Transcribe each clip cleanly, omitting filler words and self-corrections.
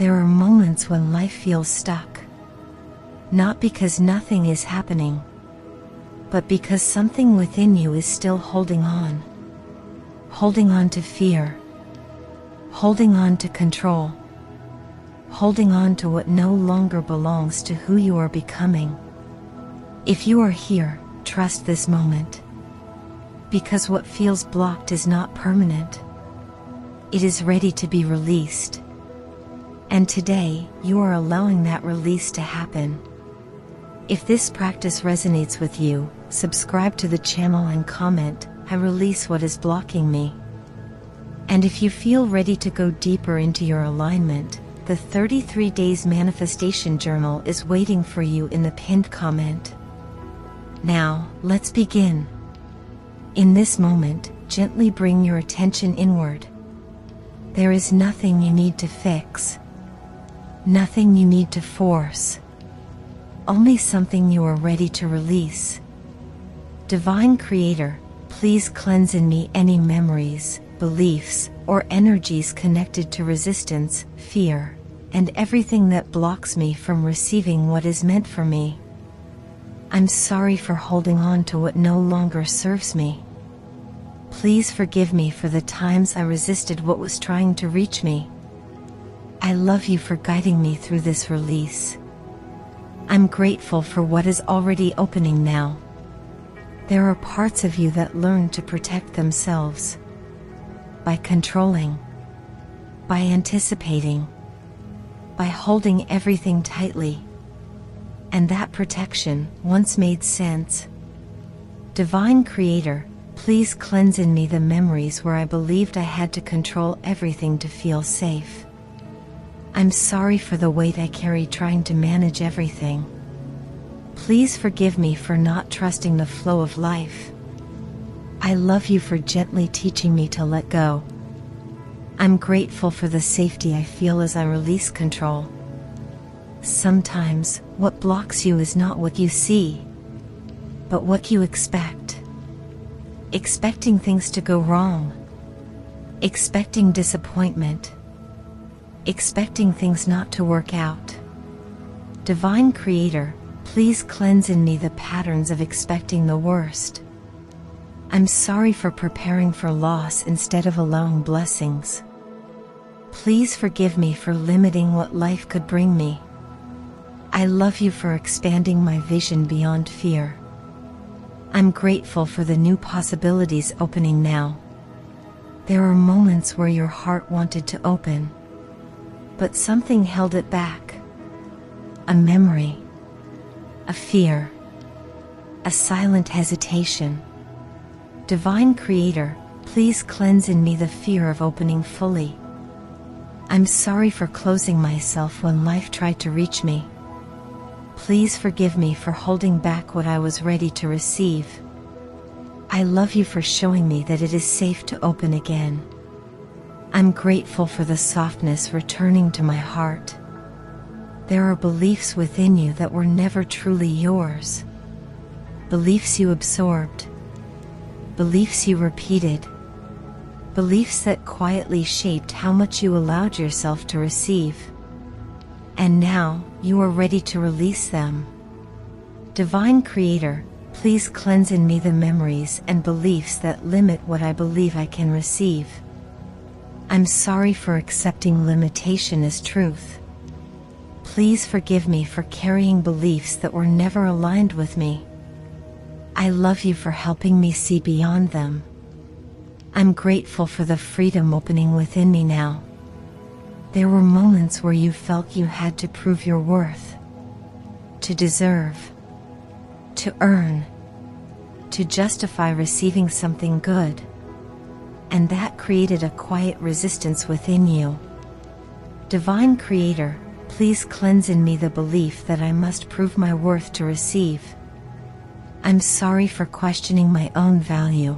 There are moments when life feels stuck. Not because nothing is happening, but because something within you is still holding on. Holding on to fear. Holding on to control. Holding on to what no longer belongs to who you are becoming. If you are here, trust this moment. Because what feels blocked is not permanent. It is ready to be released. And today, you are allowing that release to happen. If this practice resonates with you, subscribe to the channel and comment, "I release what is blocking me." And if you feel ready to go deeper into your alignment, the 33 Days Manifestation Journal is waiting for you in the pinned comment. Now, let's begin. In this moment, gently bring your attention inward. There is nothing you need to fix. Nothing you need to force. Only something you are ready to release. Divine Creator, please cleanse in me any memories, beliefs, or energies connected to resistance, fear, and everything that blocks me from receiving what is meant for me. I'm sorry for holding on to what no longer serves me. Please forgive me for the times I resisted what was trying to reach me. I love you for guiding me through this release. I'm grateful for what is already opening now. There are parts of you that learn to protect themselves. By controlling. By anticipating. By holding everything tightly. And that protection once made sense. Divine Creator, please cleanse in me the memories where I believed I had to control everything to feel safe. I'm sorry for the weight I carried trying to manage everything. Please forgive me for not trusting the flow of life. I love you for gently teaching me to let go. I'm grateful for the safety I feel as I release control. Sometimes, what blocks you is not what you see, but what you expect. Expecting things to go wrong. Expecting disappointment. Expecting things not to work out. Divine Creator, please cleanse in me the patterns of expecting the worst. I'm sorry for preparing for loss instead of allowing blessings. Please forgive me for limiting what life could bring me. I love you for expanding my vision beyond fear. I'm grateful for the new possibilities opening now. There are moments where your heart wanted to open, but something held it back. A memory. A fear. A silent hesitation. Divine Creator, please cleanse in me the fear of opening fully. I'm sorry for closing myself when life tried to reach me. Please forgive me for holding back what I was ready to receive. I love you for showing me that it is safe to open again. I'm grateful for the softness returning to my heart. There are beliefs within you that were never truly yours. Beliefs you absorbed. Beliefs you repeated. Beliefs that quietly shaped how much you allowed yourself to receive. And now, you are ready to release them. Divine Creator, please cleanse in me the memories and beliefs that limit what I believe I can receive. I'm sorry for accepting limitation as truth. Please forgive me for carrying beliefs that were never aligned with me. I love you for helping me see beyond them. I'm grateful for the freedom opening within me now. There were moments where you felt you had to prove your worth. To deserve. To earn. To justify receiving something good. And that created a quiet resistance within you. Divine Creator, please cleanse in me the belief that I must prove my worth to receive. I'm sorry for questioning my own value.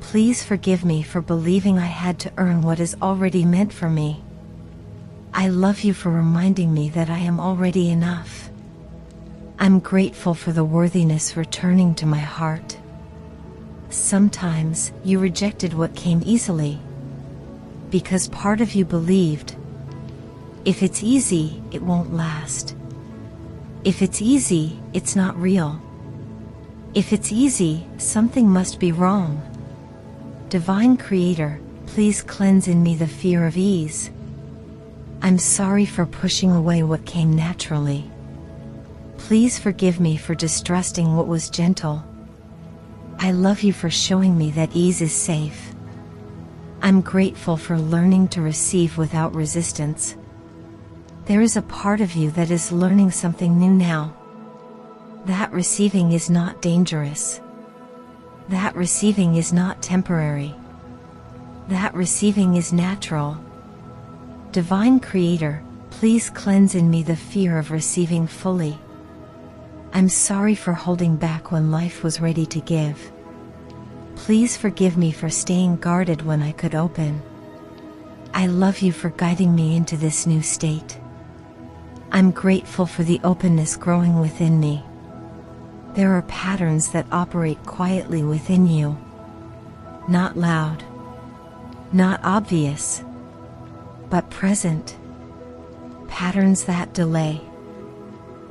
Please forgive me for believing I had to earn what is already meant for me. I love you for reminding me that I am already enough. I'm grateful for the worthiness returning to my heart. Sometimes, you rejected what came easily. Because part of you believed, If it's easy, it won't last. If it's easy, it's not real. If it's easy, something must be wrong. Divine Creator, please cleanse in me the fear of ease. I'm sorry for pushing away what came naturally. Please forgive me for distrusting what was gentle. I love you for showing me that ease is safe. I'm grateful for learning to receive without resistance. There is a part of you that is learning something new now. That receiving is not dangerous. That receiving is not temporary. That receiving is natural. Divine Creator, please cleanse in me the fear of receiving fully. I'm sorry for holding back when life was ready to give. Please forgive me for staying guarded when I could open. I love you for guiding me into this new state. I'm grateful for the openness growing within me. There are patterns that operate quietly within you. Not loud. Not obvious. But present. Patterns that delay.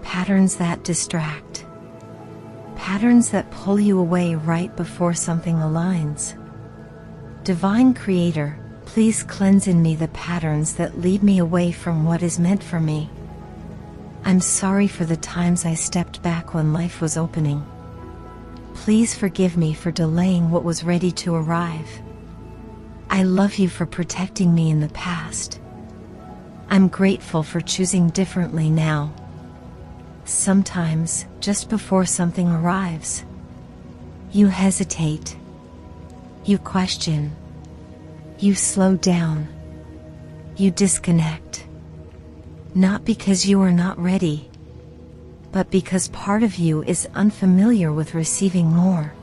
Patterns that distract. Patterns that pull you away right before something aligns. Divine Creator, please cleanse in me the patterns that lead me away from what is meant for me. I'm sorry for the times I stepped back when life was opening. Please forgive me for delaying what was ready to arrive. I love you for protecting me in the past. I'm grateful for choosing differently now. Sometimes, just before something arrives, you hesitate. You question. You slow down. You disconnect. Not because you are not ready, but because part of you is unfamiliar with receiving more.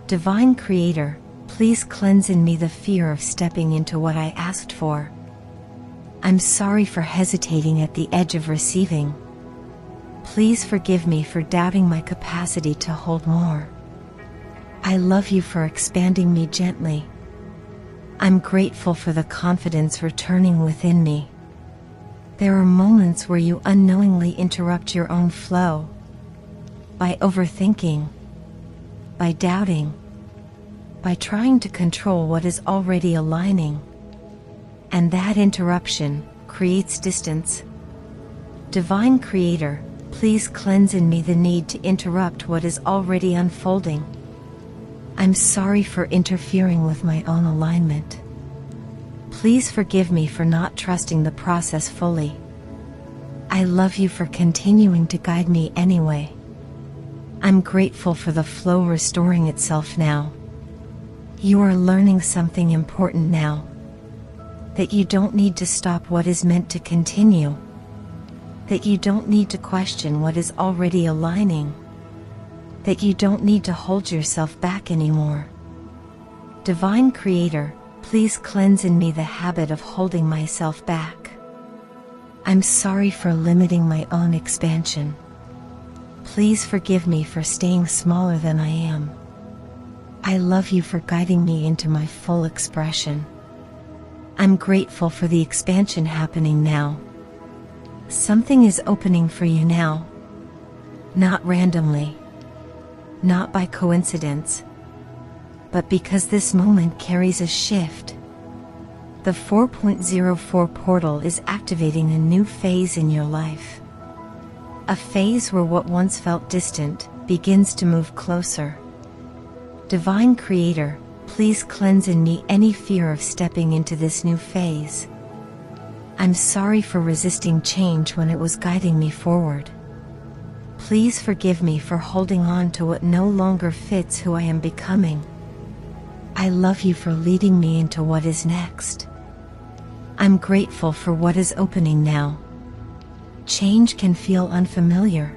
Divine Creator, please cleanse in me the fear of stepping into what I asked for. I'm sorry for hesitating at the edge of receiving. Please forgive me for doubting my capacity to hold more. I love you for expanding me gently. I'm grateful for the confidence returning within me. There are moments where you unknowingly interrupt your own flow. By overthinking. By doubting. By trying to control what is already aligning. And that interruption creates distance. Divine Creator, please cleanse in me the need to interrupt what is already unfolding. I'm sorry for interfering with my own alignment. Please forgive me for not trusting the process fully. I love you for continuing to guide me anyway. I'm grateful for the flow restoring itself now. You are learning something important now. That you don't need to stop what is meant to continue. That you don't need to question what is already aligning. That you don't need to hold yourself back anymore. Divine Creator, please cleanse in me the habit of holding myself back. I'm sorry for limiting my own expansion. Please forgive me for staying smaller than I am. I love you for guiding me into my full expression. I'm grateful for the expansion happening now. Something is opening for you now. Not randomly. Not by coincidence. But because this moment carries a shift. The 4.04 portal is activating a new phase in your life. A phase where what once felt distant begins to move closer. Divine Creator, please cleanse in me any fear of stepping into this new phase. I'm sorry for resisting change when it was guiding me forward. Please forgive me for holding on to what no longer fits who I am becoming. I love you for leading me into what is next. I'm grateful for what is opening now. Change can feel unfamiliar.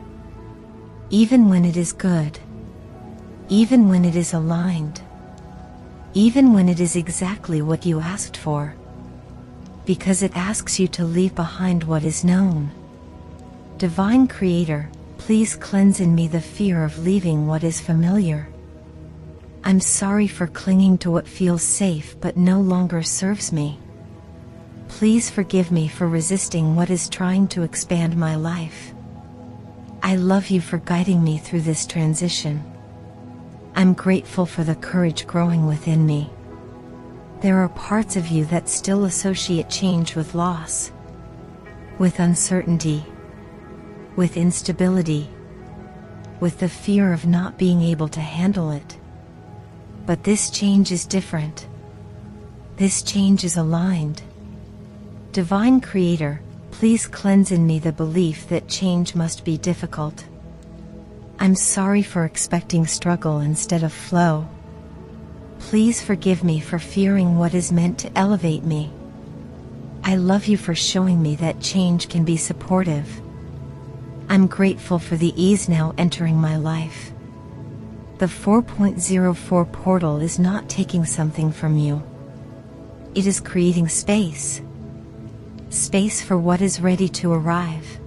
Even when it is good. Even when it is aligned. Even when it is exactly what you asked for. Because it asks you to leave behind what is known. Divine Creator, please cleanse in me the fear of leaving what is familiar. I'm sorry for clinging to what feels safe but no longer serves me. Please forgive me for resisting what is trying to expand my life. I love you for guiding me through this transition. I'm grateful for the courage growing within me. There are parts of you that still associate change with loss, with uncertainty, with instability, with the fear of not being able to handle it. But this change is different. This change is aligned. Divine Creator, please cleanse in me the belief that change must be difficult. I'm sorry for expecting struggle instead of flow. Please forgive me for fearing what is meant to elevate me. I love you for showing me that change can be supportive. I'm grateful for the ease now entering my life. The 4.04 portal is not taking something from you. It is creating space. Space for what is ready to arrive.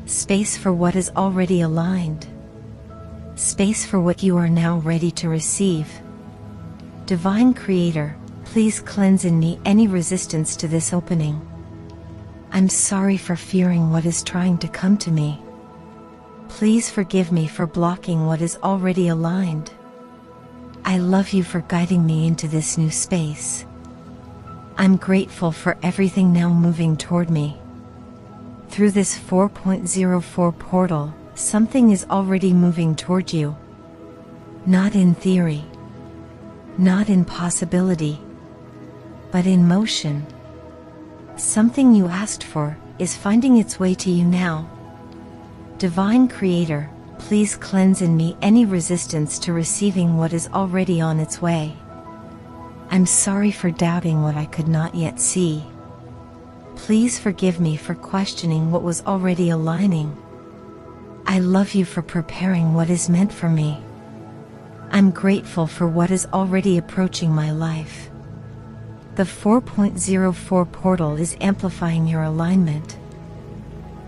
Space for what is already aligned. Space for what you are now ready to receive. Divine Creator, please cleanse in me any resistance to this opening. I'm sorry for fearing what is trying to come to me. Please forgive me for blocking what is already aligned. I love you for guiding me into this new space. I'm grateful for everything now moving toward me. Through this 4.04 portal, something is already moving toward you. Not in theory, not in possibility, but in motion. Something you asked for is finding its way to you now. Divine Creator, please cleanse in me any resistance to receiving what is already on its way. I'm sorry for doubting what I could not yet see. Please forgive me for questioning what was already aligning. I love you for preparing what is meant for me. I'm grateful for what is already approaching my life. The 4.04 portal is amplifying your alignment.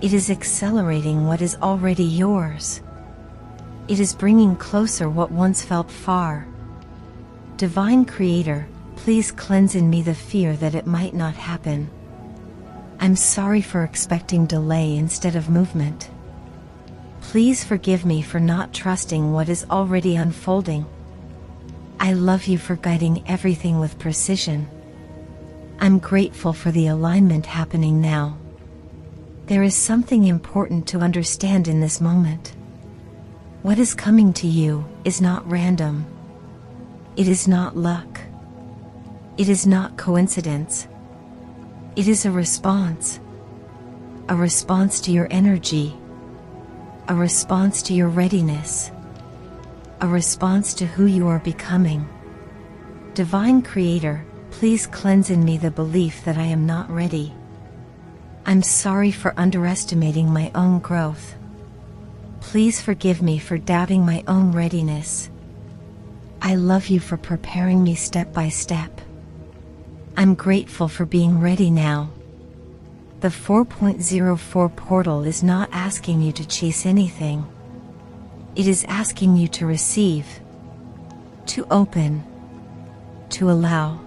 It is accelerating what is already yours. It is bringing closer what once felt far. Divine Creator, please cleanse in me the fear that it might not happen. I'm sorry for expecting delay instead of movement. Please forgive me for not trusting what is already unfolding. I love you for guiding everything with precision. I'm grateful for the alignment happening now. There is something important to understand in this moment. What is coming to you is not random. It is not luck. It is not coincidence. It is a response to your energy, a response to your readiness, a response to who you are becoming. Divine Creator, please cleanse in me the belief that I am not ready. I'm sorry for underestimating my own growth. Please forgive me for doubting my own readiness. I love you for preparing me step by step. I'm grateful for being ready now. The 4.04 portal is not asking you to chase anything. It is asking you to receive, to open, to allow,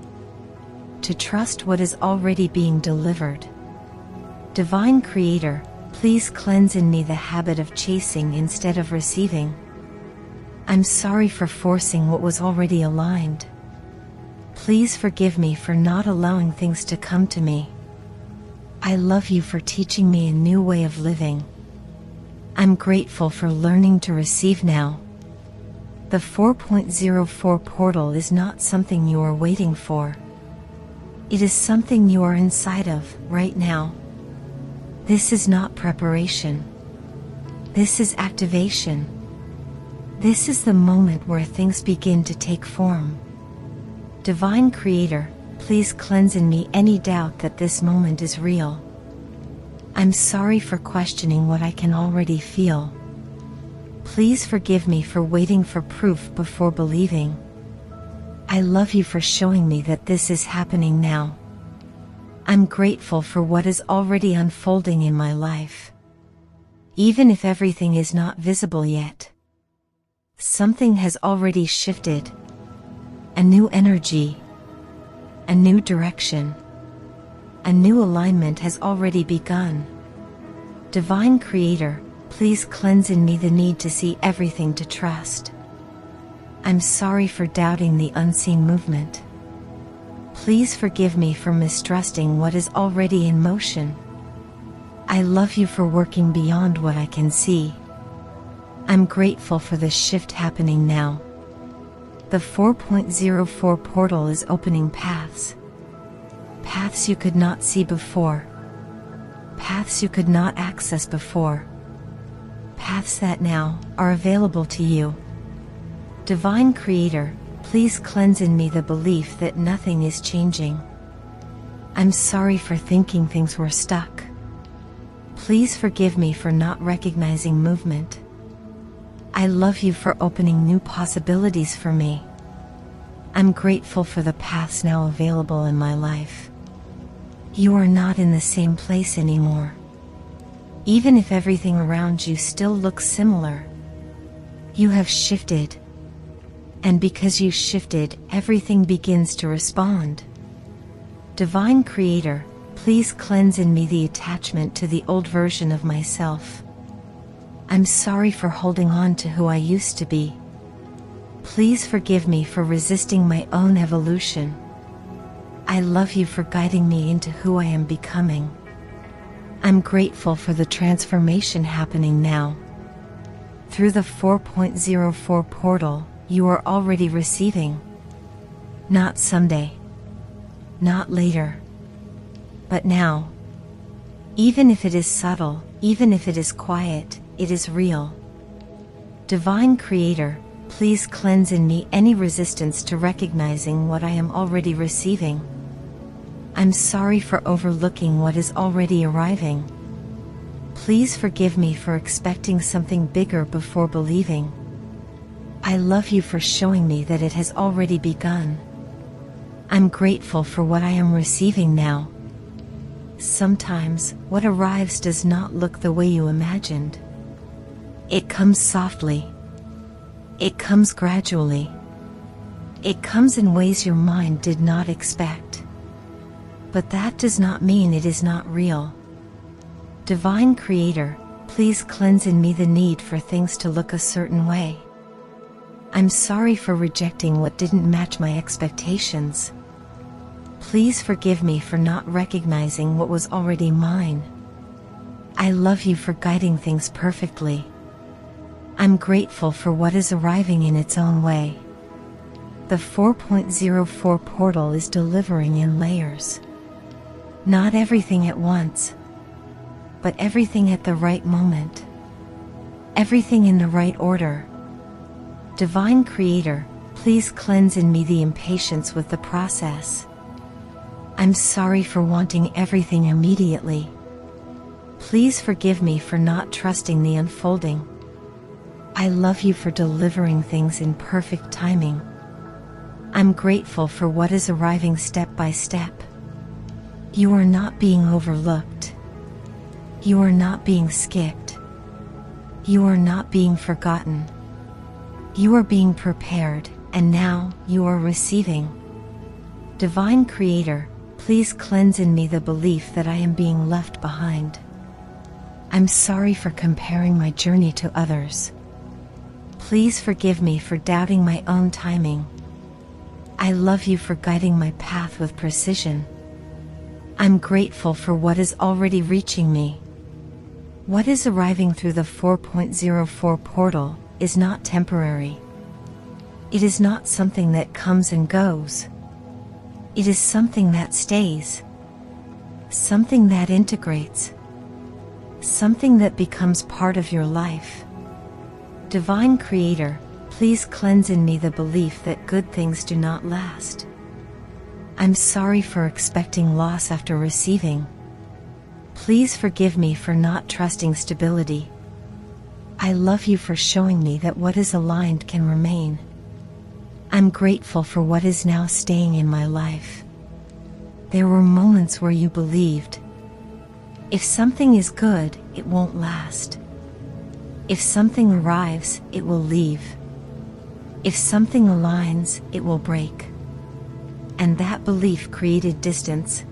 to trust what is already being delivered. Divine Creator, please cleanse in me the habit of chasing instead of receiving. I'm sorry for forcing what was already aligned. Please forgive me for not allowing things to come to me. I love you for teaching me a new way of living. I'm grateful for learning to receive now. The 4.04 portal is not something you are waiting for. It is something you are inside of right now. This is not preparation. This is activation. This is the moment where things begin to take form. Divine Creator, please cleanse in me any doubt that this moment is real. I'm sorry for questioning what I can already feel. Please forgive me for waiting for proof before believing. I love you for showing me that this is happening now. I'm grateful for what is already unfolding in my life. Even if everything is not visible yet, something has already shifted. A new energy, a new direction, a new alignment has already begun. Divine Creator, please cleanse in me the need to see everything to trust. I'm sorry for doubting the unseen movement. Please forgive me for mistrusting what is already in motion. I love you for working beyond what I can see. I'm grateful for the shift happening now. The 4.04 portal is opening paths. Paths you could not see before. Paths you could not access before. Paths that now are available to you. Divine Creator, please cleanse in me the belief that nothing is changing. I'm sorry for thinking things were stuck. Please forgive me for not recognizing movement. I love you for opening new possibilities for me. I'm grateful for the paths now available in my life. You are not in the same place anymore. Even if everything around you still looks similar, you have shifted. And because you shifted, everything begins to respond. Divine Creator, please cleanse in me the attachment to the old version of myself. I'm sorry for holding on to who I used to be. Please forgive me for resisting my own evolution. I love you for guiding me into who I am becoming. I'm grateful for the transformation happening now. Through the 4.04 portal, you are already receiving. Not someday. Not later. But now. Even if it is subtle, even if it is quiet, it is real. Divine Creator, please cleanse in me any resistance to recognizing what I am already receiving. I'm sorry for overlooking what is already arriving. Please forgive me for expecting something bigger before believing. I love you for showing me that it has already begun. I'm grateful for what I am receiving now. Sometimes, what arrives does not look the way you imagined. It comes softly. It comes gradually. It comes in ways your mind did not expect. But that does not mean it is not real. Divine Creator, please cleanse in me the need for things to look a certain way. I'm sorry for rejecting what didn't match my expectations. Please forgive me for not recognizing what was already mine. I love you for guiding things perfectly. I'm grateful for what is arriving in its own way. The 4.04 portal is delivering in layers. Not everything at once, but everything at the right moment. Everything in the right order. Divine Creator, please cleanse in me the impatience with the process. I'm sorry for wanting everything immediately. Please forgive me for not trusting the unfolding. I love you for delivering things in perfect timing. I'm grateful for what is arriving step by step. You are not being overlooked. You are not being skipped. You are not being forgotten. You are being prepared, and now you are receiving. Divine Creator, please cleanse in me the belief that I am being left behind. I'm sorry for comparing my journey to others. Please forgive me for doubting my own timing. I love you for guiding my path with precision. I'm grateful for what is already reaching me. What is arriving through the 4.04 portal is not temporary. It is not something that comes and goes. It is something that stays. Something that integrates. Something that becomes part of your life. Divine Creator, please cleanse in me the belief that good things do not last. I'm sorry for expecting loss after receiving. Please forgive me for not trusting stability. I love you for showing me that what is aligned can remain. I'm grateful for what is now staying in my life. There were moments where you believed, if something is good, it won't last. If something arrives, it will leave. If something aligns, it will break. And that belief created distance.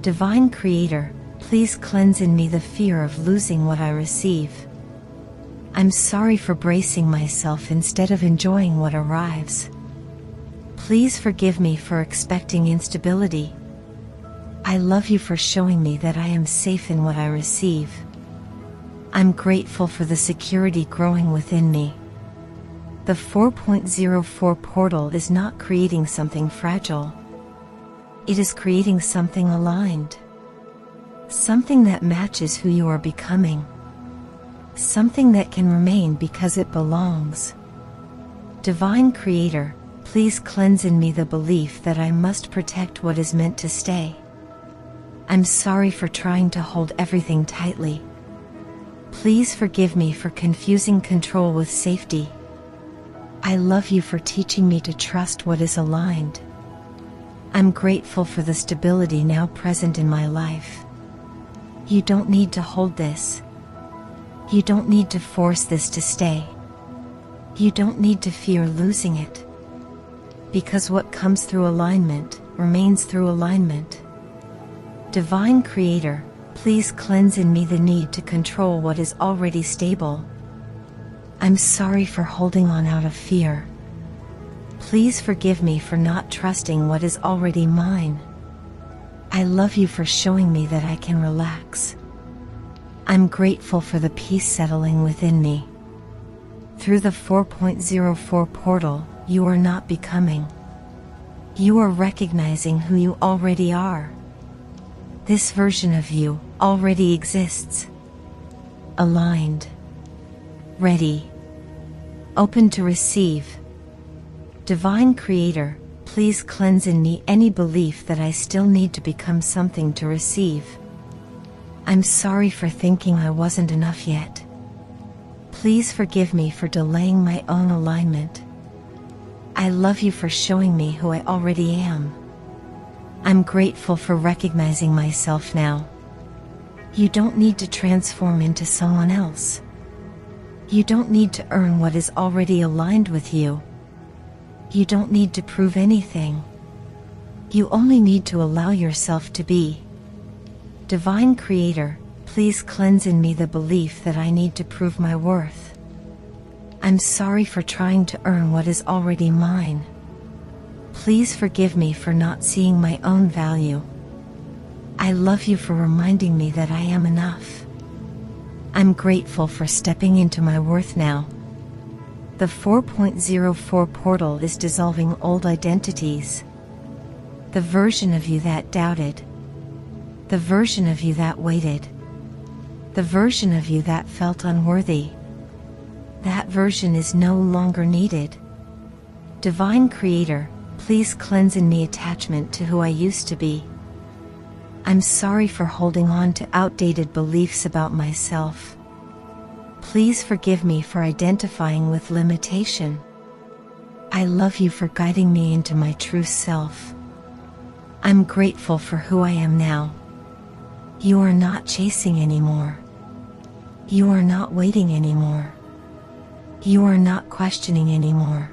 Divine Creator, please cleanse in me the fear of losing what I receive. I'm sorry for bracing myself instead of enjoying what arrives. Please forgive me for expecting instability. I love you for showing me that I am safe in what I receive. I'm grateful for the security growing within me. The 4.04 portal is not creating something fragile. It is creating something aligned. Something that matches who you are becoming. Something that can remain because it belongs. Divine Creator, please cleanse in me the belief that I must protect what is meant to stay. I'm sorry for trying to hold everything tightly. Please forgive me for confusing control with safety. I love you for teaching me to trust what is aligned. I'm grateful for the stability now present in my life. You don't need to hold this. You don't need to force this to stay. You don't need to fear losing it. Because what comes through alignment remains through alignment. Divine Creator, please cleanse in me the need to control what is already stable. I'm sorry for holding on out of fear. Please forgive me for not trusting what is already mine. I love you for showing me that I can relax. I'm grateful for the peace settling within me. Through the 4.04 portal, you are not becoming. You are recognizing who you already are. This version of you already exists. Aligned. Ready. Open to receive. Divine Creator, please cleanse in me any belief that I still need to become something to receive. I'm sorry for thinking I wasn't enough yet. Please forgive me for delaying my own alignment. I love you for showing me who I already am. I'm grateful for recognizing myself now. You don't need to transform into someone else. You don't need to earn what is already aligned with you. You don't need to prove anything. You only need to allow yourself to be. Divine Creator, please cleanse in me the belief that I need to prove my worth. I'm sorry for trying to earn what is already mine. Please forgive me for not seeing my own value. I love you for reminding me that I am enough. I'm grateful for stepping into my worth now. The 4.04 portal is dissolving old identities. The version of you that doubted. The version of you that waited. The version of you that felt unworthy. That version is no longer needed. Divine Creator, please cleanse in me attachment to who I used to be. I'm sorry for holding on to outdated beliefs about myself. Please forgive me for identifying with limitation. I love you for guiding me into my true self. I'm grateful for who I am now. You are not chasing anymore. You are not waiting anymore. You are not questioning anymore.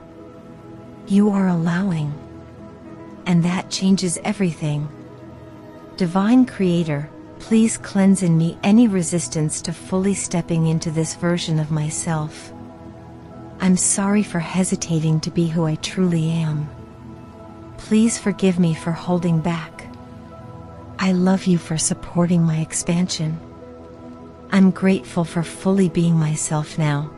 You are allowing. And that changes everything. Divine Creator, please cleanse in me any resistance to fully stepping into this version of myself. I'm sorry for hesitating to be who I truly am. Please forgive me for holding back. I love you for supporting my expansion. I'm grateful for fully being myself now.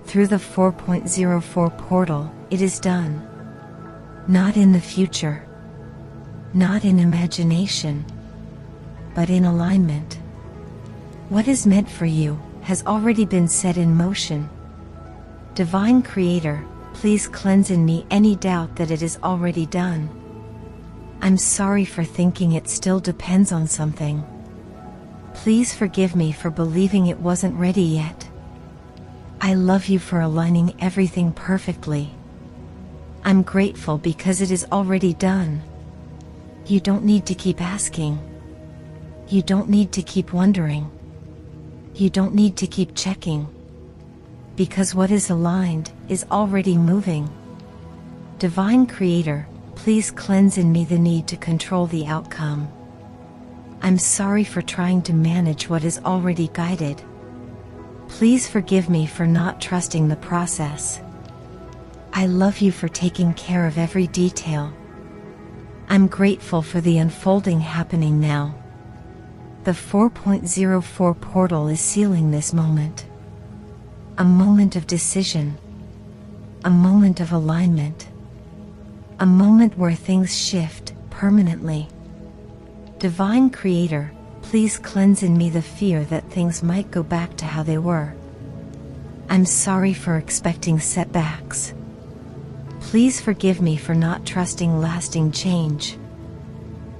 Through the 4.04 portal, it is done. Not in the future. Not in imagination. But in alignment. What is meant for you has already been set in motion. Divine Creator, please cleanse in me any doubt that it is already done. I'm sorry for thinking it still depends on something. Please forgive me for believing it wasn't ready yet. I love you for aligning everything perfectly. I'm grateful because it is already done. You don't need to keep asking. You don't need to keep wondering. You don't need to keep checking. Because what is aligned is already moving. Divine Creator, please cleanse in me the need to control the outcome. I'm sorry for trying to manage what is already guided. Please forgive me for not trusting the process. I love you for taking care of every detail. I'm grateful for the unfolding happening now. The 4.04 portal is sealing this moment. A moment of decision. A moment of alignment. A moment where things shift permanently. Divine Creator, please cleanse in me the fear that things might go back to how they were. I'm sorry for expecting setbacks. Please forgive me for not trusting lasting change.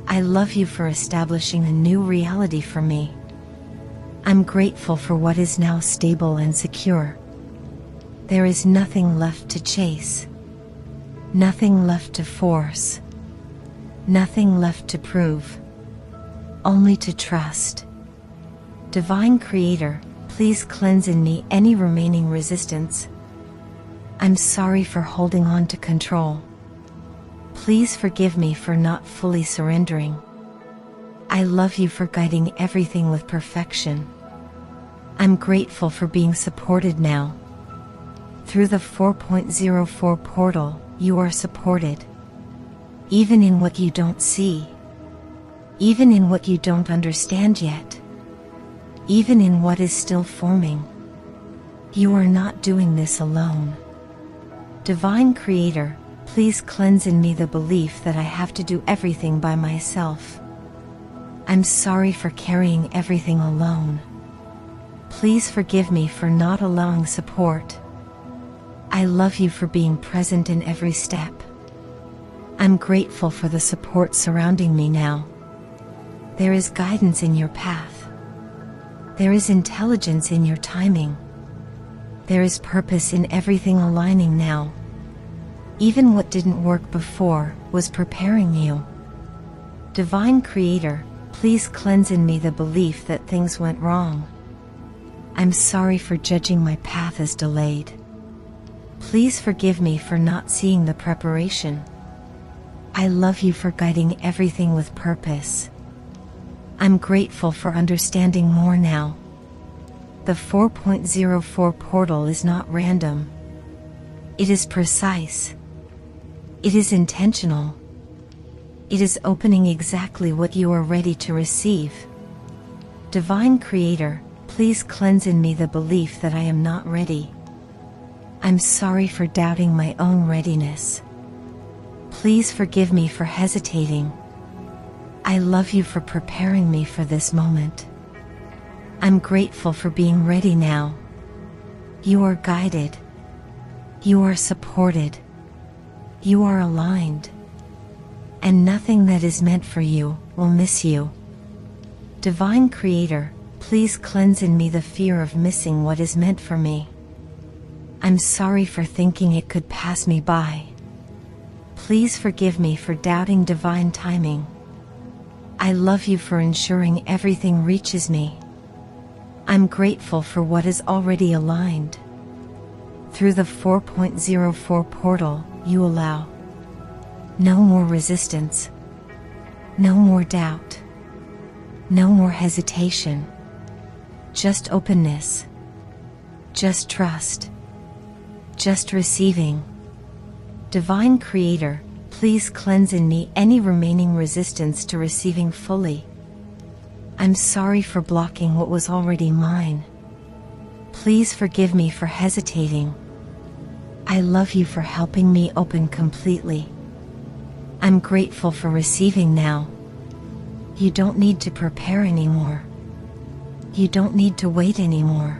I love you for establishing a new reality for me. I'm grateful for what is now stable and secure. There is nothing left to chase. Nothing left to force. Nothing left to prove. Only to trust. Divine Creator, please cleanse in me any remaining resistance. I'm sorry for holding on to control. Please forgive me for not fully surrendering. I love you for guiding everything with perfection. I'm grateful for being supported now. Through the 4.04 portal, you are supported. Even in what you don't see. Even in what you don't understand yet. Even in what is still forming. You are not doing this alone. Divine Creator, please cleanse in me the belief that I have to do everything by myself. I'm sorry for carrying everything alone. Please forgive me for not allowing support. I love you for being present in every step. I'm grateful for the support surrounding me now. There is guidance in your path. There is intelligence in your timing. There is purpose in everything aligning now. Even what didn't work before was preparing you. Divine Creator, please cleanse in me the belief that things went wrong. I'm sorry for judging my path as delayed. Please forgive me for not seeing the preparation. I love you for guiding everything with purpose. I'm grateful for understanding more now. The 4.04 portal is not random. It is precise. It is intentional. It is opening exactly what you are ready to receive. Divine Creator, please cleanse in me the belief that I am not ready. I'm sorry for doubting my own readiness. Please forgive me for hesitating. I love you for preparing me for this moment. I'm grateful for being ready now. You are guided. You are supported. You are aligned. And nothing that is meant for you will miss you. Divine Creator, please cleanse in me the fear of missing what is meant for me. I'm sorry for thinking it could pass me by. Please forgive me for doubting divine timing. I love you for ensuring everything reaches me. I'm grateful for what is already aligned. Through the 4.04 portal, you allow no more resistance, no more doubt, no more hesitation, just openness, just trust, just receiving. Divine Creator, please cleanse in me any remaining resistance to receiving fully. I'm sorry for blocking what was already mine. Please forgive me for hesitating. I love you for helping me open completely. I'm grateful for receiving now. You don't need to prepare anymore. You don't need to wait anymore.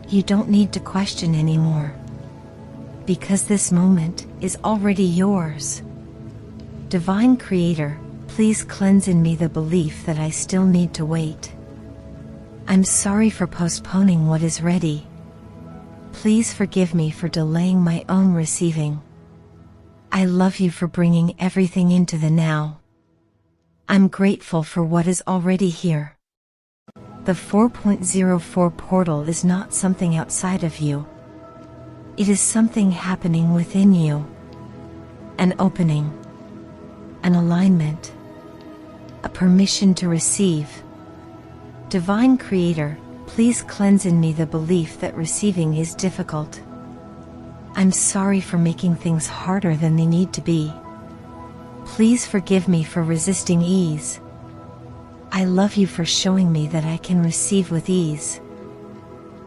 You don't need to question anymore. Because this moment is already yours. Divine Creator, please cleanse in me the belief that I still need to wait. I'm sorry for postponing what is ready. Please forgive me for delaying my own receiving. I love you for bringing everything into the now. I'm grateful for what is already here. The 4.04 portal is not something outside of you. It is something happening within you. An opening. An alignment. a permission to receive. Divine Creator, please cleanse in me the belief that receiving is difficult. I'm sorry for making things harder than they need to be. Please forgive me for resisting ease. I love you for showing me that I can receive with ease.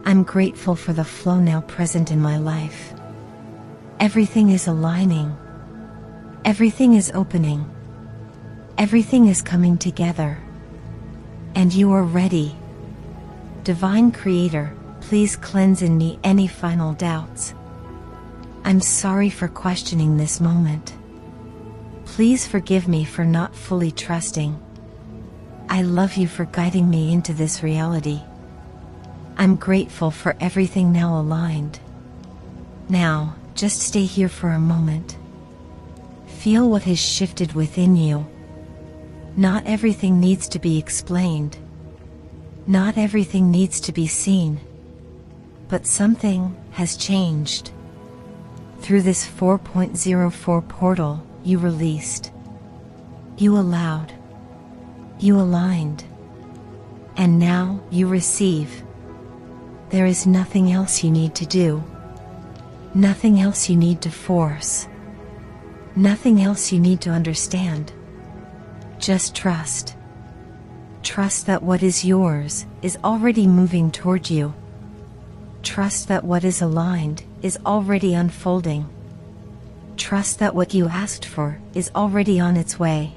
I'm grateful for the flow now present in my life. Everything is aligning. Everything is opening. Everything is coming together. And you are ready. Divine Creator, please cleanse in me any final doubts. I'm sorry for questioning this moment. Please forgive me for not fully trusting. I love you for guiding me into this reality. I'm grateful for everything now aligned. Now, just stay here for a moment. Feel what has shifted within you. Not everything needs to be explained. Not everything needs to be seen. But something has changed. Through this 4.04 portal, you released. You allowed. You aligned. And now you receive. There is nothing else you need to do. Nothing else you need to force. Nothing else you need to understand. Just trust. Trust that what is yours is already moving toward you. Trust that what is aligned is already unfolding. Trust that what you asked for is already on its way.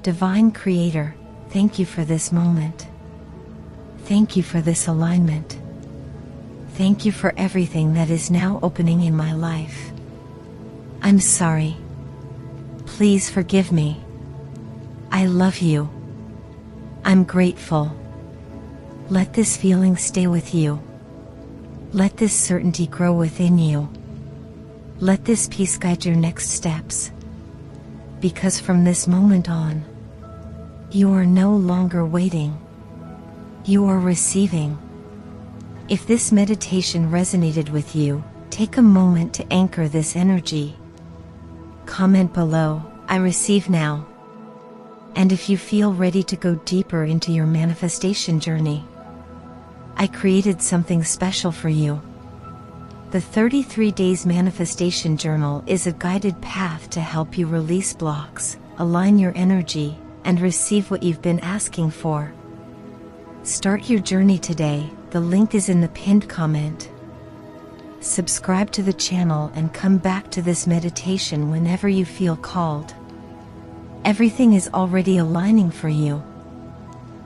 Divine Creator, thank you for this moment. Thank you for this alignment. Thank you for everything that is now opening in my life. I'm sorry. Please forgive me. I love you. I'm grateful. Let this feeling stay with you. Let this certainty grow within you. Let this peace guide your next steps. Because from this moment on, you are no longer waiting. You are receiving. If this meditation resonated with you, take a moment to anchor this energy. Comment below, I receive now. And if you feel ready to go deeper into your manifestation journey, I created something special for you. The 33 Days Manifestation Journal is a guided path to help you release blocks, align your energy, and receive what you've been asking for. Start your journey today. The link is in the pinned comment. Subscribe to the channel and come back to this meditation whenever you feel called. Everything is already aligning for you.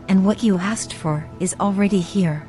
And what you asked for is already here.